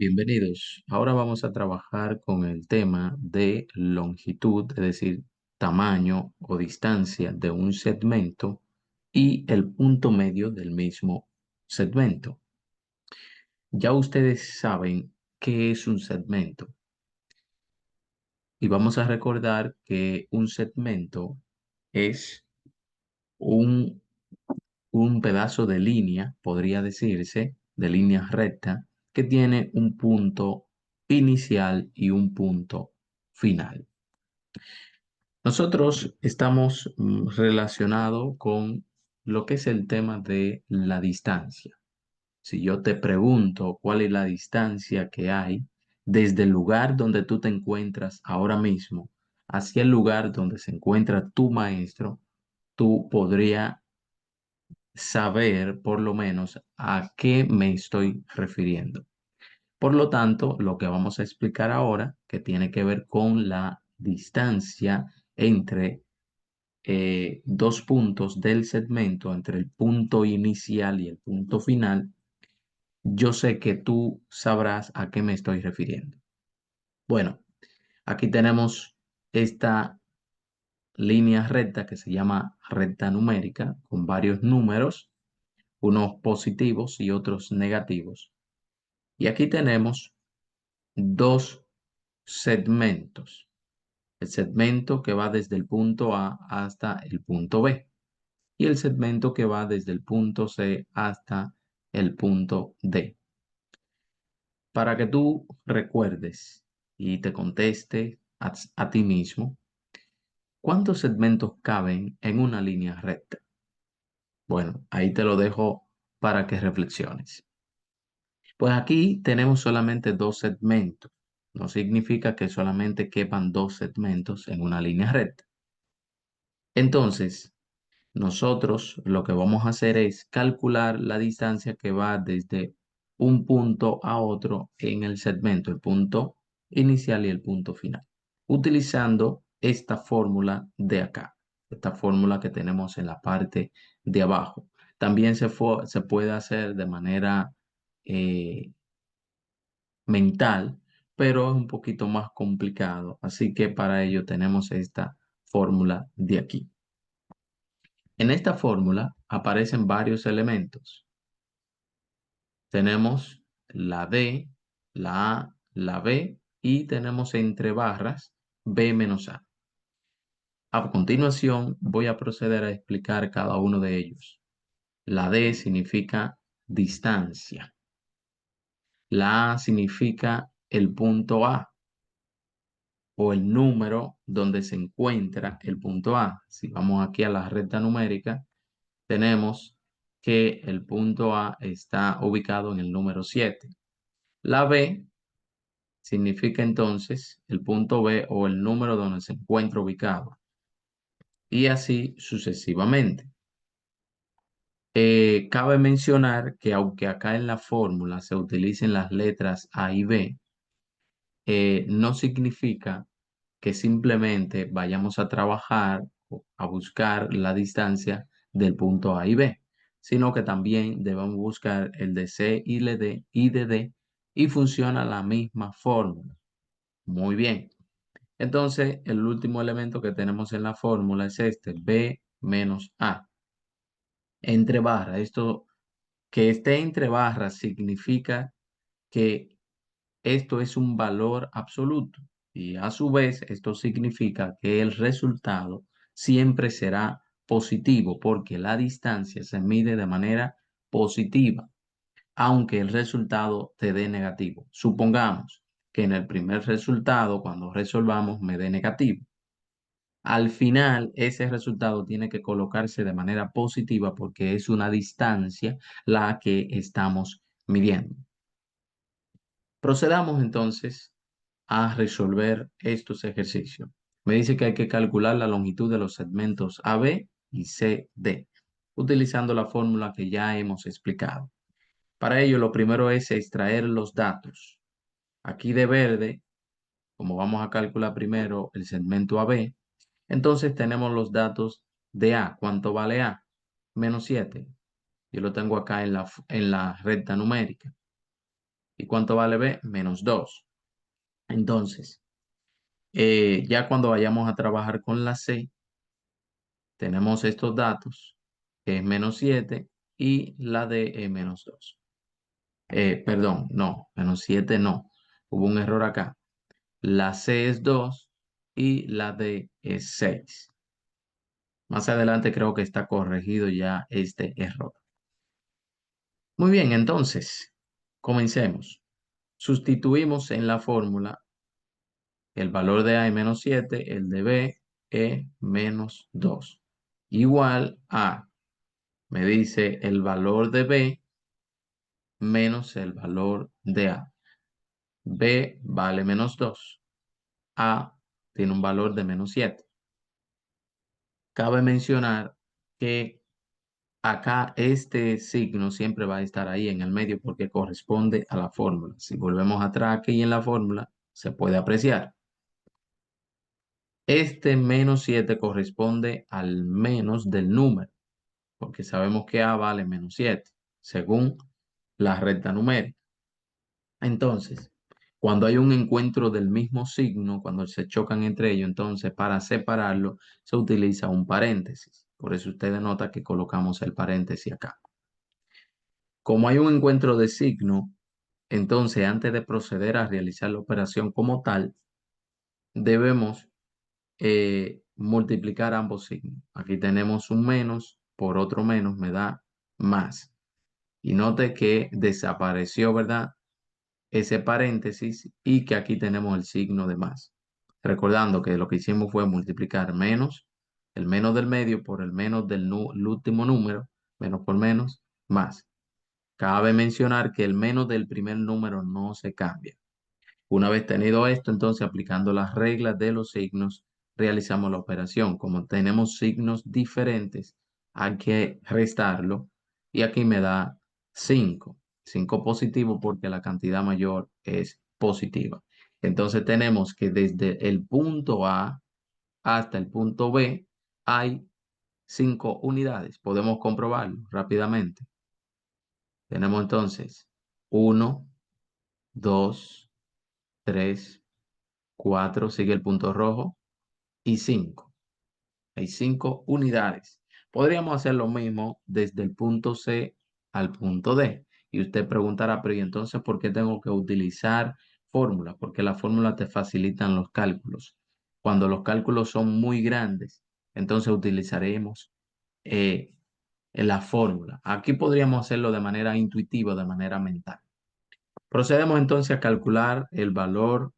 Bienvenidos. Ahora vamos a trabajar con el tema de longitud, es decir, tamaño o distancia de un segmento y el punto medio del mismo segmento. Ya ustedes saben qué es un segmento y vamos a recordar que un segmento es un, un pedazo de línea, podría decirse, de línea recta, que tiene un punto inicial y un punto final. Nosotros estamos relacionados con lo que es el tema de la distancia. Si yo te pregunto cuál es la distancia que hay desde el lugar donde tú te encuentras ahora mismo hacia el lugar donde se encuentra tu maestro, tú podrías saber por lo menos a qué me estoy refiriendo. Por lo tanto, lo que vamos a explicar ahora, que tiene que ver con la distancia entre dos puntos del segmento, entre el punto inicial y el punto final, yo sé que tú sabrás a qué me estoy refiriendo. Bueno, aquí tenemos esta línea recta que se llama recta numérica con varios números, unos positivos y otros negativos. Y aquí tenemos dos segmentos. El segmento que va desde el punto A hasta el punto B y el segmento que va desde el punto C hasta el punto D. Para que tú recuerdes y te conteste a ti mismo, ¿cuántos segmentos caben en una línea recta? Bueno, ahí te lo dejo para que reflexiones. Pues aquí tenemos solamente dos segmentos. No significa que solamente quepan dos segmentos en una línea recta. Entonces, nosotros lo que vamos a hacer es calcular la distancia que va desde un punto a otro en el segmento, el punto inicial y el punto final, utilizando esta fórmula de acá, esta fórmula que tenemos en la parte de abajo. También se puede hacer de manera eh, mental, pero es un poquito más complicado. Así que para ello tenemos esta fórmula de aquí. En esta fórmula aparecen varios elementos. Tenemos la D, la A, la B y tenemos entre barras B menos A. A continuación voy a proceder a explicar cada uno de ellos. La D significa distancia. La A significa el punto A o el número donde se encuentra el punto A. Si vamos aquí a la recta numérica, tenemos que el punto A está ubicado en el número 7. La B significa entonces el punto B o el número donde se encuentra ubicado. Y así sucesivamente. Cabe mencionar que aunque acá en la fórmula se utilicen las letras A y B, no significa que simplemente vayamos a trabajar o a buscar la distancia del punto A y B, sino que también debemos buscar el de C y de D y funciona la misma fórmula. Muy bien. Entonces, el último elemento que tenemos en la fórmula es este, B menos A. Entre barras, esto que esté entre barras significa que esto es un valor absoluto y a su vez esto significa que el resultado siempre será positivo porque la distancia se mide de manera positiva, aunque el resultado te dé negativo. Supongamos que en el primer resultado, cuando resolvamos, me dé negativo. Al final, ese resultado tiene que colocarse de manera positiva porque es una distancia la que estamos midiendo. Procedamos entonces a resolver estos ejercicios. Me dice que hay que calcular la longitud de los segmentos AB y CD, utilizando la fórmula que ya hemos explicado. Para ello, lo primero es extraer los datos. Aquí de verde, como vamos a calcular primero el segmento AB, entonces tenemos los datos de A. ¿Cuánto vale A? Menos 7. Yo lo tengo acá en la recta numérica. ¿Y cuánto vale B? Menos 2. Entonces, ya cuando vayamos a trabajar con la C, tenemos estos datos, que es menos 7 y la D es menos 2. Perdón, no, menos 7 no. Hubo un error acá. La C es 2 y la D es 6. Más adelante creo que está corregido ya este error. Muy bien, entonces, comencemos. Sustituimos en la fórmula el valor de A es menos 7, el de B es menos 2. Igual a, me dice el valor de B menos el valor de A. B vale menos 2. A tiene un valor de menos 7. Cabe mencionar que acá este signo siempre va a estar ahí en el medio porque corresponde a la fórmula. Si volvemos atrás aquí en la fórmula, se puede apreciar. Este menos 7 corresponde al menos del número, porque sabemos que A vale menos 7, según la recta numérica. Entonces, cuando hay un encuentro del mismo signo, cuando se chocan entre ellos, entonces para separarlo se utiliza un paréntesis. Por eso usted nota que colocamos el paréntesis acá. Como hay un encuentro de signo, entonces antes de proceder a realizar la operación como tal, debemos multiplicar ambos signos. Aquí tenemos un menos por otro menos, me da más. Y note que desapareció, ¿verdad? Ese paréntesis y que aquí tenemos el signo de más. Recordando que lo que hicimos fue multiplicar menos, el menos del medio por el menos del el último número, menos por menos, más. Cabe mencionar que el menos del primer número no se cambia. Una vez tenido esto, entonces aplicando las reglas de los signos, realizamos la operación. Como tenemos signos diferentes, hay que restarlo y aquí me da 5. 5 positivo porque la cantidad mayor es positiva. Entonces tenemos que desde el punto A hasta el punto B hay 5 unidades. Podemos comprobarlo rápidamente. Tenemos entonces 1, 2, 3, 4, sigue el punto rojo, y 5. Hay 5 unidades. Podríamos hacer lo mismo desde el punto C al punto D. Y usted preguntará, pero ¿y entonces por qué tengo que utilizar fórmulas? Porque las fórmulas te facilitan los cálculos. Cuando los cálculos son muy grandes, entonces utilizaremos eh, la fórmula. Aquí podríamos hacerlo de manera intuitiva, de manera mental. Procedemos entonces a calcular el valor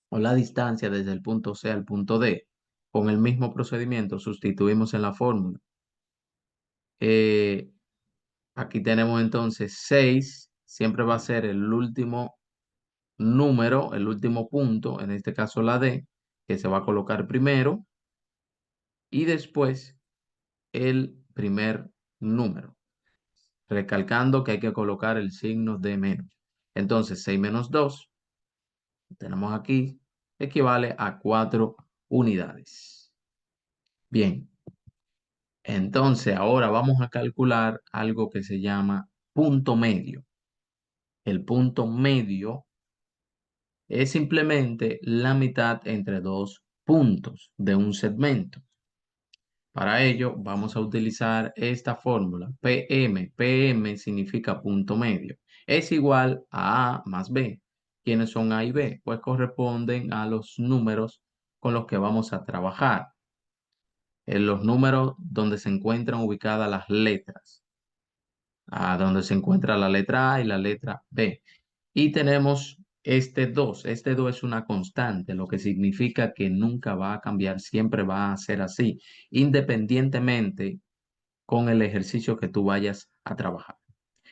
o la distancia desde el punto C al punto D. Con el mismo procedimiento sustituimos en la fórmula. Eh, Aquí tenemos entonces 6, siempre va a ser el último número, el último punto, en este caso la D, que se va a colocar primero, y después el primer número, recalcando que hay que colocar el signo de menos. Entonces 6 menos 2, tenemos aquí, equivale a 4 unidades. Bien, entonces ahora vamos a calcular algo que se llama punto medio. El punto medio es simplemente la mitad entre dos puntos de un segmento. Para ello vamos a utilizar esta fórmula. PM. PM significa punto medio. Es igual a A más B. ¿Quiénes son A y B? Pues corresponden a los números con los que vamos a trabajar. En los números donde se encuentran ubicadas las letras. Donde se encuentra la letra A y la letra B. Y tenemos este 2. Este 2 es una constante, lo que significa que nunca va a cambiar, siempre va a ser así, independientemente con el ejercicio que tú vayas a trabajar.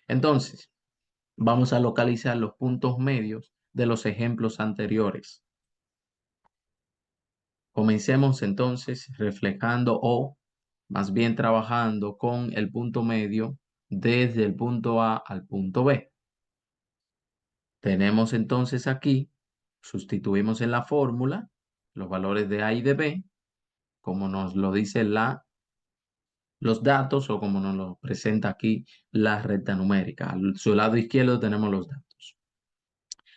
Entonces, vamos a localizar los puntos medios de los ejemplos anteriores. Comencemos entonces reflejando o más bien trabajando con el punto medio desde el punto A al punto B. Tenemos entonces aquí, sustituimos en la fórmula los valores de A y de B, como nos lo dice los datos o como nos lo presenta aquí la recta numérica. Al su lado izquierdo tenemos los datos.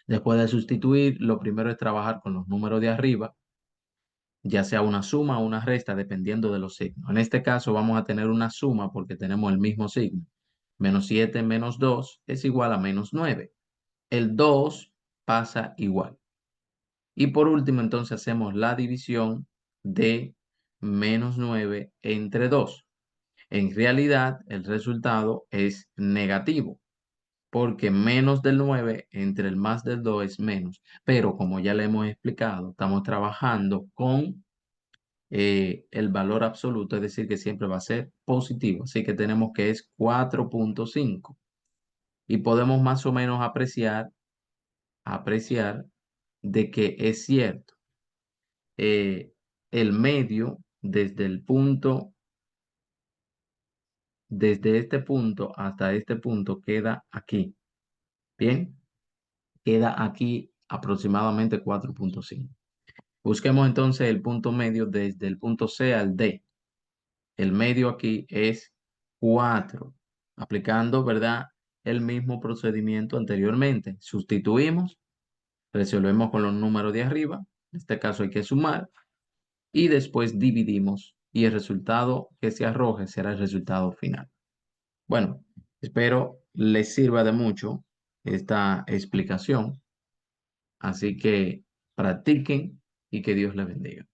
Después de sustituir, lo primero es trabajar con los números de arriba, ya sea una suma o una resta, dependiendo de los signos. En este caso vamos a tener una suma porque tenemos el mismo signo. -7 menos 2 es igual a -9. El 2 pasa igual. Y por último, entonces hacemos la división de -9 entre 2. En realidad, el resultado es negativo, porque menos del 9 entre el más del 2 es menos. Pero como ya le hemos explicado, estamos trabajando con el valor absoluto, es decir, que siempre va a ser positivo. Así que tenemos que es 4,5. Y podemos más o menos apreciar de que es cierto. El medio desde este punto hasta este punto queda aquí. Bien, queda aquí aproximadamente 4,5. Busquemos entonces el punto medio desde el punto C al D. El medio aquí es 4, aplicando, ¿verdad? El mismo procedimiento anteriormente. Sustituimos, resolvemos con los números de arriba. En este caso hay que sumar y después dividimos y el resultado que se arroje será el resultado final. Bueno, espero les sirva de mucho esta explicación, así que practiquen y que Dios les bendiga.